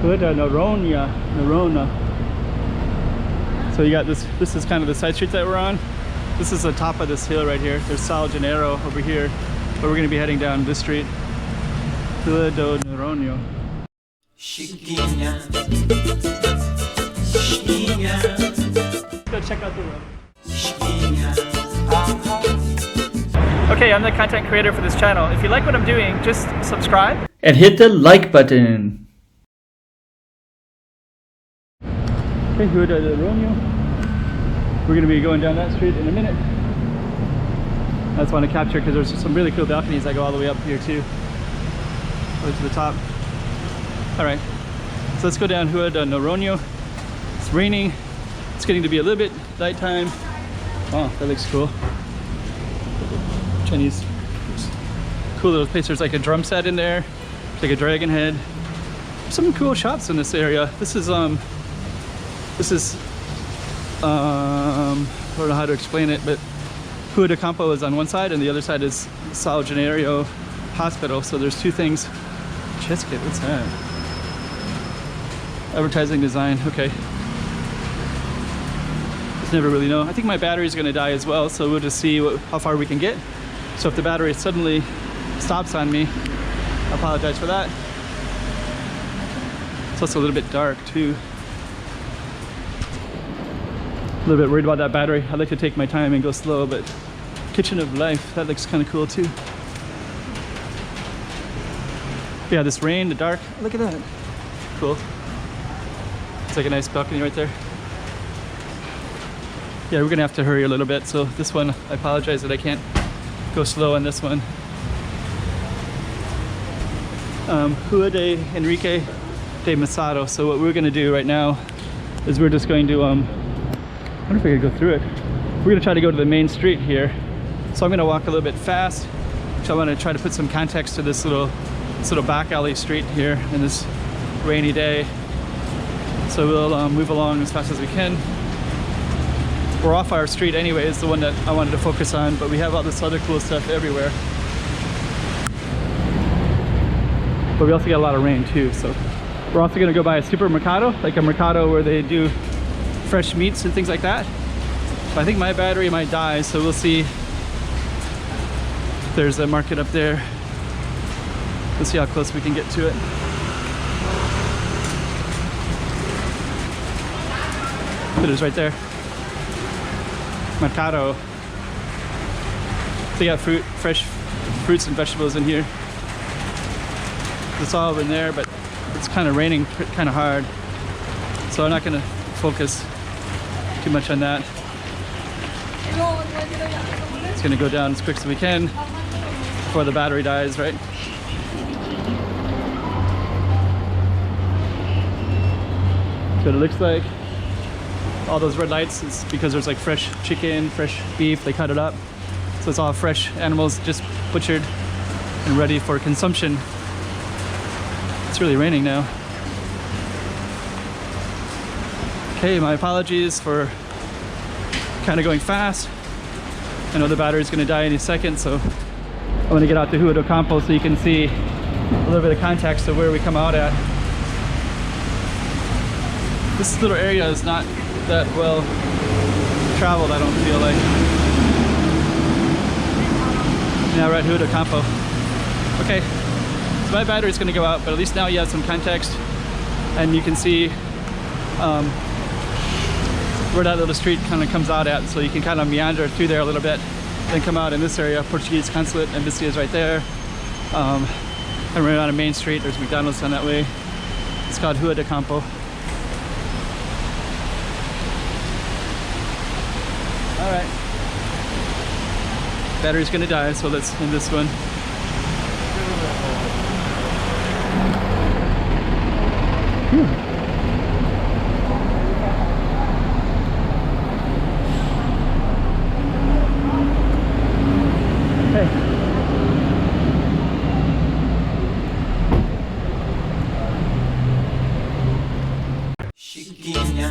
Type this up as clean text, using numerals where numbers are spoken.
Noronha. So you got this is kind of the side street that we're on. This is the top of this hill right here. There's Sal Janeiro over here, but we're going to be heading down this street. Rua do Noronha. Let's go check out the road. Okay, I'm the content creator for this channel. If you like what I'm doing, just subscribe and hit the like button. Okay, Rua do Noronha. We're going to be going down that street in a minute. I just want to capture because there's some really cool balconies that go all the way up here too. Go to the top. Alright, so let's go down Rua do Noronha. It's raining. It's getting to be a little bit nighttime. Wow, that looks cool. Chinese. Cool little place. There's like a drum set in there. It's like a dragon head. Some cool shops in this area. This is I don't know how to explain it, but Rua do Campo is on one side and the other side is Sal Janeiro Hospital. So there's two things. Chess kit, what's that? Advertising design, okay. Just never really know. I think my battery's gonna die as well, so we'll just see how far we can get. So if the battery suddenly stops on me, I apologize for that. It's also a little bit dark too. A little bit worried about that battery. I like to take my time and go slow, but Kitchen of Life, that looks kind of cool too. Yeah, this rain, the dark, look at that. Cool. It's like a nice balcony right there. Yeah, we're gonna have to hurry a little bit. So this one, I apologize that I can't go slow on this one. Rua de Enrique de Macedo. So what we're gonna do right now is we're just going to, I wonder if I could go through it. We're gonna try to go to the main street here. So I'm gonna walk a little bit fast. So I wanna try to put some context to this little back alley street here in this rainy day. So we'll move along as fast as we can. We're off our street anyways, the one that I wanted to focus on, but we have all this other cool stuff everywhere. But we also get a lot of rain too, so we're also gonna go by a supermercado, like a mercado where they do fresh meats and things like that. But I think my battery might die, so we'll see. There's a market up there. Let's see how close we can get to it. It is right there. Mercado. They got fresh fruits and vegetables in here. It's all in there, but it's kind of raining kind of hard. So I'm not gonna focus too much on that. It's gonna go down as quick as we can before the battery dies, right? That's what it looks like. All those red lights is because there's like fresh chicken, fresh beef, they cut it up. So it's all fresh animals just butchered and ready for consumption. It's really raining now. Okay, my apologies for kind of going fast. I know the battery's gonna die any second, so I'm gonna get out to Rua do Campo so you can see a little bit of context of where we come out at. This little area is not that well traveled, I don't feel like. Now we're at Rua do Campo. Okay, so my battery's gonna go out, but at least now you have some context and you can see where that little street kind of comes out at, so you can kind of meander through there a little bit, then come out in this area. Portuguese consulate embassy is right there. And we're on a main street. There's McDonald's down that way. It's called Rua do Campo. All right. Battery's gonna die, so let's end this one. Whew. Chiquinha.